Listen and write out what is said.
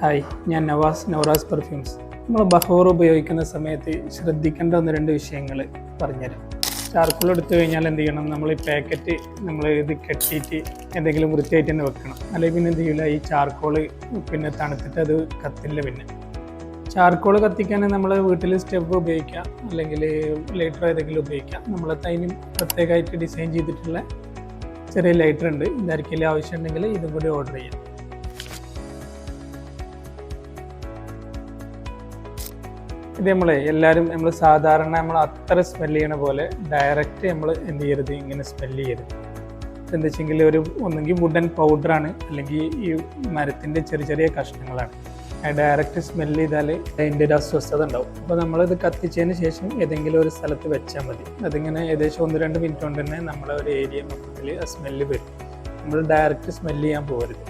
Hi, ഞാൻ നൗറാസ് perfumes. നമ്മൾ ബഹോർ ഉപയോഗിക്കുന്ന സമയത്ത് ശ്രദ്ധിക്കേണ്ട 1-2 വിഷയങ്ങൾ പറഞ്ഞുതരാം. ചാർക്കോൾ എടുത്തു കഴിഞ്ഞാൽ എന്ത് ചെയ്യണം, നമ്മൾ ഈ പാക്കറ്റ് നമ്മൾ ഇത് കെട്ടിയിട്ട് എന്തെങ്കിലും വൃത്തിയായിട്ട് തന്നെ വെക്കണം. അല്ലെങ്കിൽ പിന്നെ എന്ത് ചെയ്യില്ല, ഈ ചാർക്കോള് പിന്നെ തണുത്തിട്ട് അത് കത്തില്ല. പിന്നെ ചാർക്കോൾ കത്തിക്കാൻ നമ്മൾ വീട്ടിൽ സ്റ്റവ് ഉപയോഗിക്കാം, അല്ലെങ്കിൽ ലൈറ്റർ ഏതെങ്കിലും ഉപയോഗിക്കാം. നമ്മളതിന് പ്രത്യേകമായിട്ട് ഡിസൈൻ ചെയ്തിട്ടുള്ള ചെറിയ ലൈറ്റർ ഉണ്ട്. ഇതായിരിക്കും ആവശ്യമുണ്ടെങ്കിൽ ഇതും കൂടി ഓർഡർ ചെയ്യാം. ഇത് നമ്മൾ സാധാരണ അത്ര സ്മെല് ചെയ്യണ പോലെ ഡയറക്റ്റ് നമ്മൾ എന്ത് ചെയ്യരുത്, ഇങ്ങനെ സ്മെല് ചെയ്യരുത്. എന്താ വെച്ചെങ്കിൽ ഒന്നെങ്കിൽ വുഡൻ പൗഡറാണ്, അല്ലെങ്കിൽ ഈ മരത്തിൻ്റെ ചെറിയ ചെറിയ കഷ്ണങ്ങളാണ്. ഡയറക്റ്റ് സ്മെല് ചെയ്താൽ അതിൻ്റെ ഒരു അസ്വസ്ഥത ഉണ്ടാവും. അപ്പോൾ നമ്മളിത് കത്തിച്ചതിന് ശേഷം ഏതെങ്കിലും ഒരു സ്ഥലത്ത് വെച്ചാൽ മതി. അതിങ്ങനെ ഏകദേശം 1-2 മിനിറ്റ് കൊണ്ട് തന്നെ നമ്മളെ ഒരു ഏരിയ മൊത്തത്തിൽ ആ സ്മെല്ല് വരും. നമ്മൾ ഡയറക്റ്റ് സ്മെല് ചെയ്യാൻ പോകരുത്.